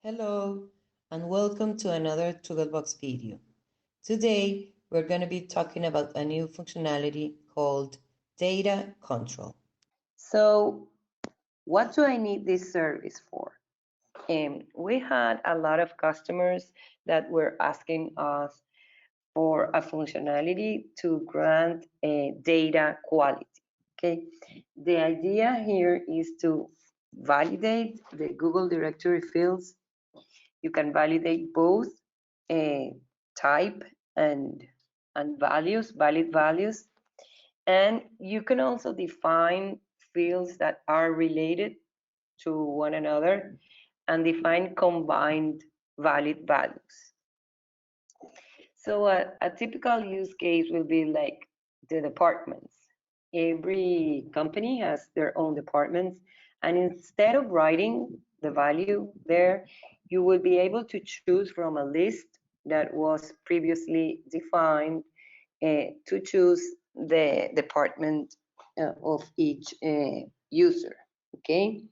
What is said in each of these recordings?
Hello and welcome to another ToogleBox video. Today we're going to be talking about a new functionality called data control. So what do I need this service for? We had a lot of customers that were asking us for a functionality to grant data quality. Okay, the idea here is to validate the Google directory fields. You can validate both type and values, valid values, and you can also define fields that are related to one another and define combined valid values. So a typical use case will be like the departments. Every company has their own departments, and instead of writing the value there, you will be able to choose from a list that was previously defined to choose the department of each user. Okay,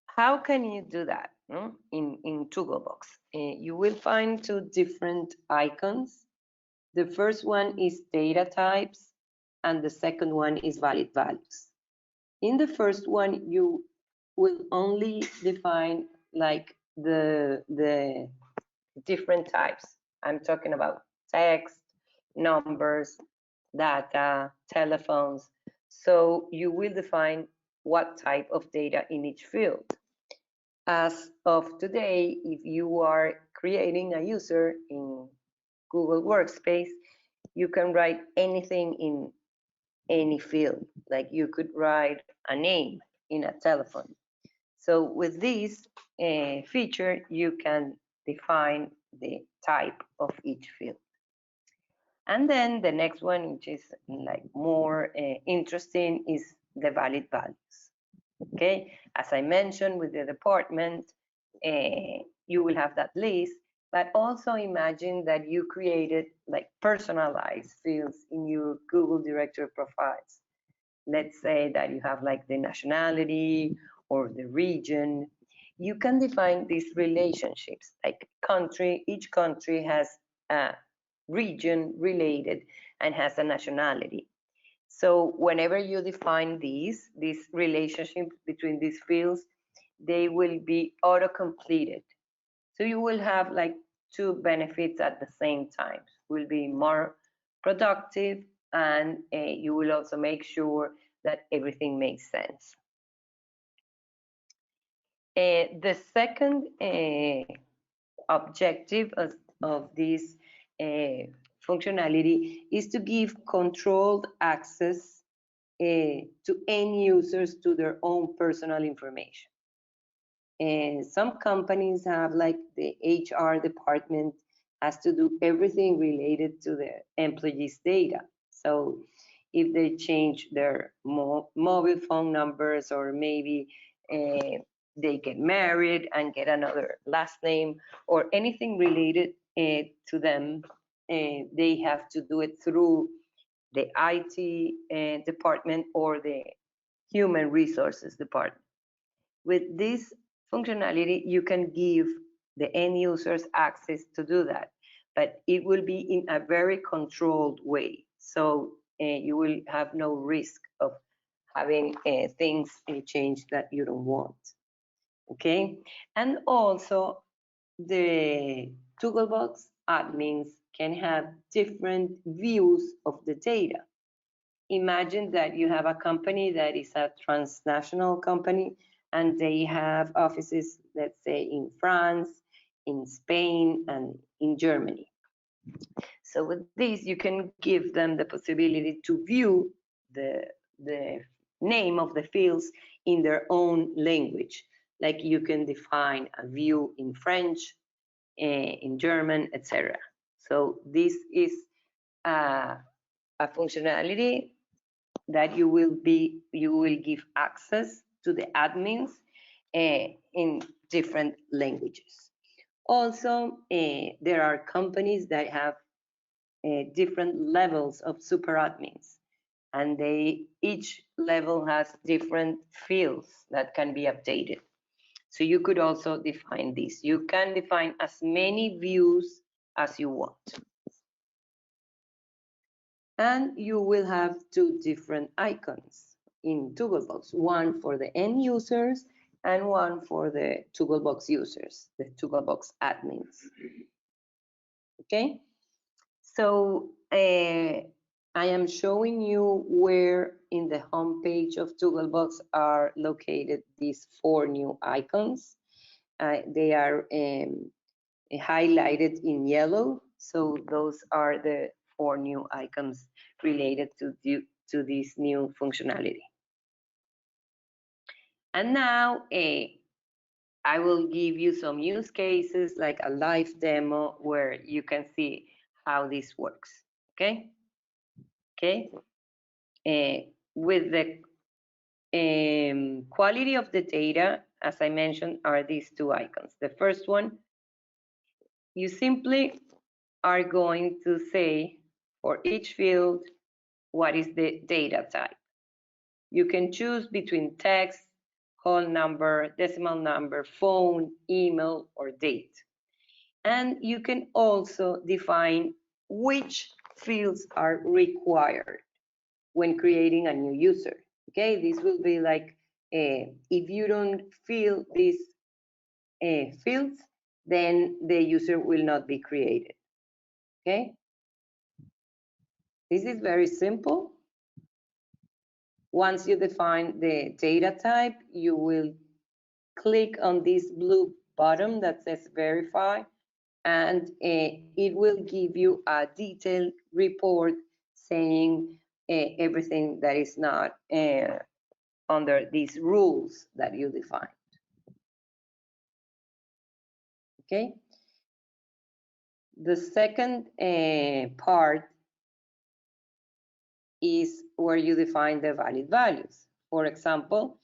how can you do that in ToogleBox? You will find two different icons. The first one is data types, and the second one is valid values. In the first one, you will only define like the different types. I'm talking about text, numbers, data, telephones. So you will define what type of data in each field. As of today, if you are creating a user in Google Workspace, you can write anything in any field. Like you could write a name in a telephone. So with this feature, you can define the type of each field. And then the next one, which is like more interesting, is the valid values. Okay, as I mentioned with the department, you will have that list, but also imagine that you created like personalized fields in your Google directory profiles. Let's say that you have like the nationality or the region. You can define these relationships, like country, each country has a region related and has a nationality. So whenever you define these relationships between these fields, they will be auto-completed. So you will have like two benefits at the same time. Will be more productive, and you will also make sure that everything makes sense. The second objective of this functionality is to give controlled access to end users to their own personal information. And some companies have like the HR department has to do everything related to the employees' data. So if they change their mobile phone numbers, or maybe they get married and get another last name, or anything related to them, they have to do it through the IT department or the human resources department. With this functionality, you can give the end users access to do that, but it will be in a very controlled way. So you will have no risk of having things change that you don't want. Okay, and also the ToogleBox admins can have different views of the data. Imagine that you have a company that is a transnational company, and they have offices, let's say, in France, in Spain, and in Germany. So with this, you can give them the possibility to view the name of the fields in their own language. Like you can define a view in French, in German, etc. So this is a functionality that you will give access to the admins in different languages. Also, there are companies that have different levels of super admins, and each level has different fields that can be updated. So you could also define this. You can define as many views as you want. And you will have two different icons in ToogleBox, one for the end users and one for the ToogleBox users, the ToogleBox admins. Okay, so I am showing you where in the home page of ToogleBox are located these 4 new icons. They are highlighted in yellow, so those are the 4 new icons related to this new functionality. And now I will give you some use cases, like a live demo where you can see how this works. Okay. With the quality of the data, as I mentioned, are these 2 icons. The first one, you simply are going to say for each field what is the data type. You can choose between text, whole number, decimal number, phone, email, or date. And you can also define which fields are required when creating a new user. Okay, this will be like if you don't fill these fields, then the user will not be created. Okay, this is very simple. Once you define the data type, you will click on this blue button that says verify, and it will give you a detailed report saying everything that is not under these rules that you define. Okay. The second part is where you define the valid values. For example,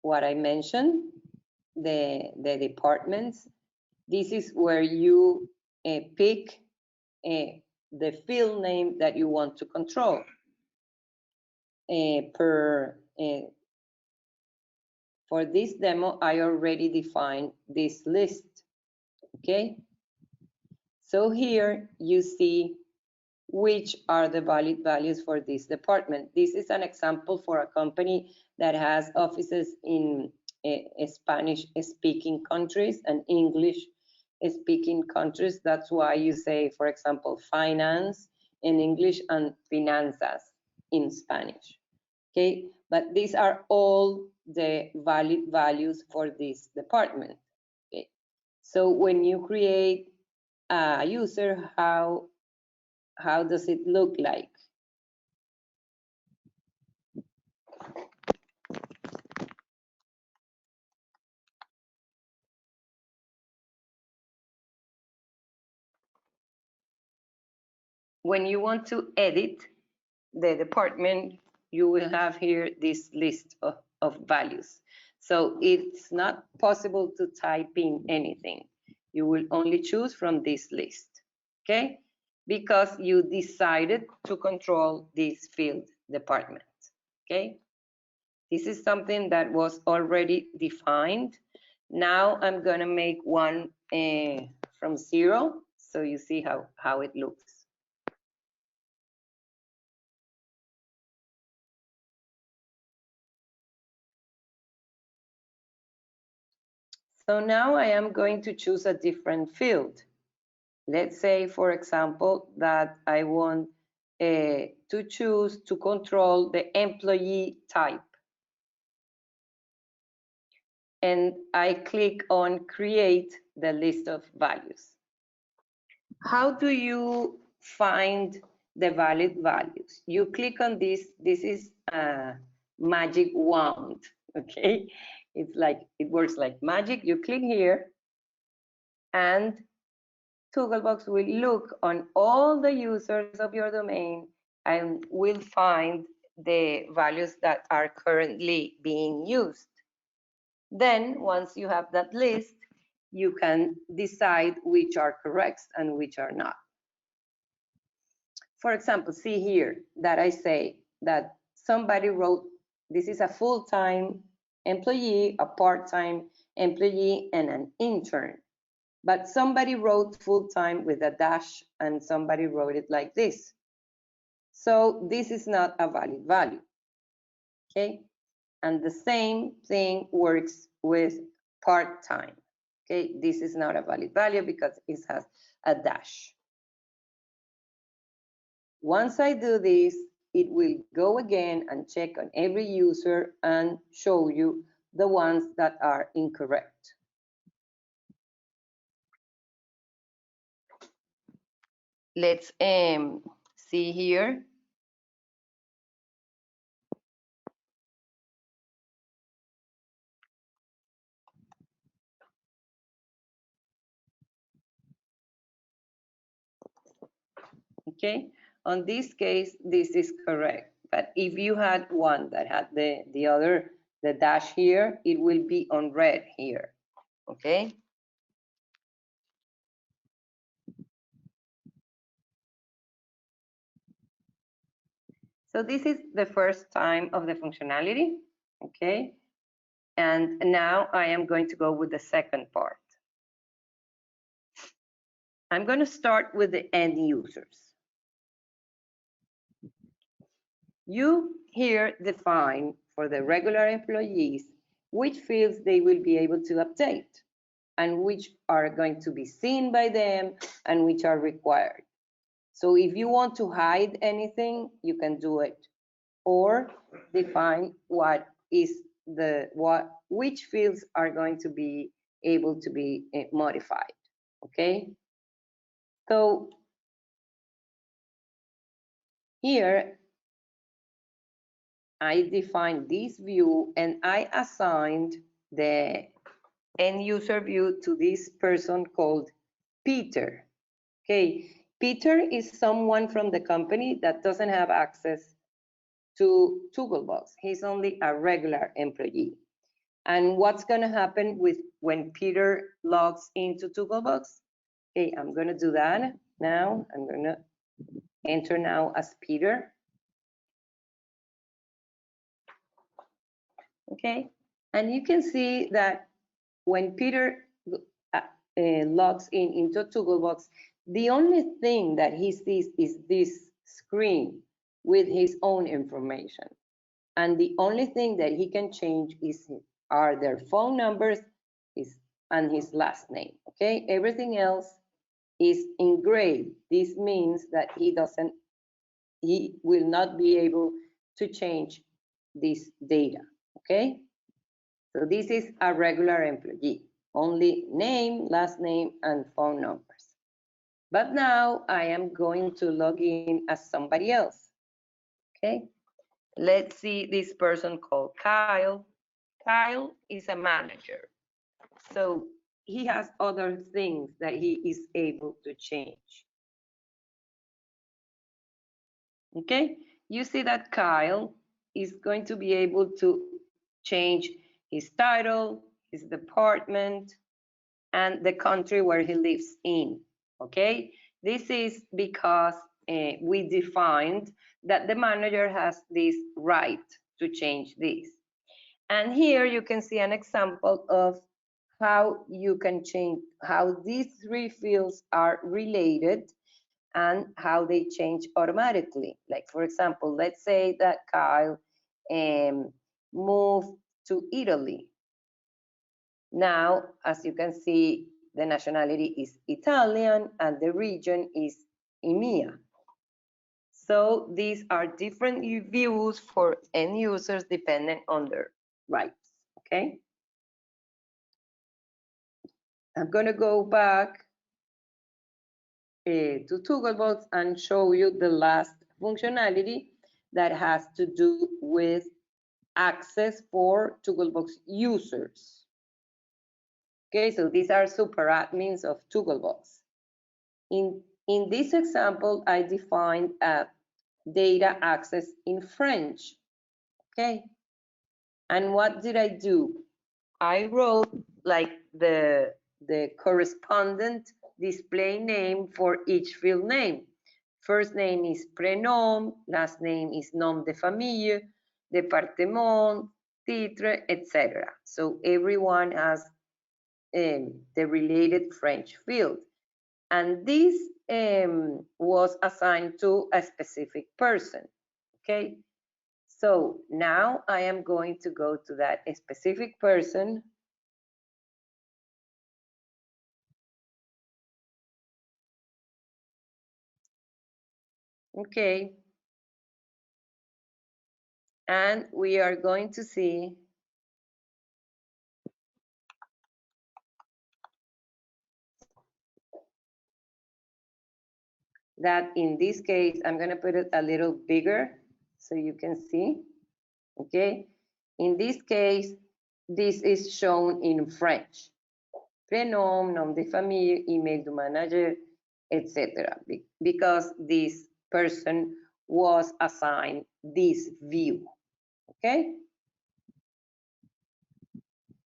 what I mentioned, the departments, this is where you pick the field name that you want to control. For this demo, I already defined this list. Okay, so here you see which are the valid values for this department. This is an example for a company that has offices in Spanish-speaking countries and English-speaking countries. That's why you say, for example, finance in English and finanzas in Spanish. Okay, but these are all the valid values for this department. Okay, so when you create a user, how does it look like? When you want to edit the department, you will have here this list of values. So it's not possible to type in anything. You will only choose from this list, okay? Because you decided to control this field department, okay? This is something that was already defined. Now I'm gonna make one from 0, so you see how it looks. So now I am going to choose a different field. Let's say, for example, that I want to choose to control the employee type. And I click on create the list of values. How do you find the valid values? You click on this. This is a magic wand, okay? It's like, it works like magic. You click here and ToogleBox will look on all the users of your domain and will find the values that are currently being used. Then, once you have that list, you can decide which are correct and which are not. For example, see here that I say that somebody wrote, this is a full-time employee, a part-time employee and an intern. But somebody wrote full-time with a dash and somebody wrote it like this. So this is not a valid value, okay? And the same thing works with part-time, okay? This is not a valid value because it has a dash. Once I do this, it will go again and check on every user and show you the ones that are incorrect. Let's see here. Okay, on this case, this is correct. But if you had one that had the dash here, it will be on red here, okay? So this is the first time of the functionality, okay? And now I am going to go with the second part. I'm going to start with the end users. You here define for the regular employees which fields they will be able to update and which are going to be seen by them and which are required. So if you want to hide anything, you can do it, or define which fields are going to be able to be modified, okay? So here I defined this view and I assigned the end user view to this person called Peter. Okay, Peter is someone from the company that doesn't have access to ToogleBox. He's only a regular employee. And what's going to happen when Peter logs into ToogleBox? Okay, I'm going to do that now. I'm going to enter now as Peter. Okay, and you can see that when Peter logs into ToogleBox, the only thing that he sees is this screen with his own information. And the only thing that he can change are their phone numbers and his last name, okay? Everything else is in gray. This means that he will not be able to change this data, okay? So this is a regular employee, only name, last name, and phone numbers. But now I am going to log in as somebody else, okay? Let's see this person called Kyle. Kyle is a manager. So he has other things that he is able to change. Okay, you see that Kyle is going to be able to change his title, his department, and the country where he lives in. Okay, this is because we defined that the manager has this right to change this. And here you can see an example of how you can change, how these three fields are related and how they change automatically. Like, for example, let's say that Kyle moved to Italy. Now, as you can see, the nationality is Italian and the region is EMEA. So these are different views for end users depending on their rights, okay? I'm going to go back to ToogleBox and show you the last functionality that has to do with access for ToogleBox users. Okay, so these are super admins of ToogleBox. In this example, I defined a data access in French. Okay, and what did I do? I wrote like the correspondent display name for each field name. First name is prénom, last name is nom de famille, département, titre, etc. So everyone has the related French field. And this was assigned to a specific person, okay? So now I am going to go to that specific person. Okay. And we are going to see that in this case, I'm going to put it a little bigger so you can see. Okay. In this case, this is shown in French. Prénom, nom de famille, email du manager, etc. Because this person was assigned this view. Okay.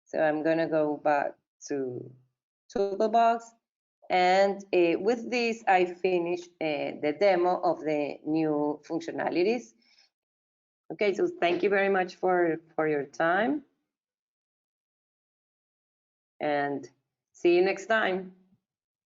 So I'm going to go back to ToogleBox. And with this, I finished the demo of the new functionalities. Okay, so thank you very much for your time. And see you next time.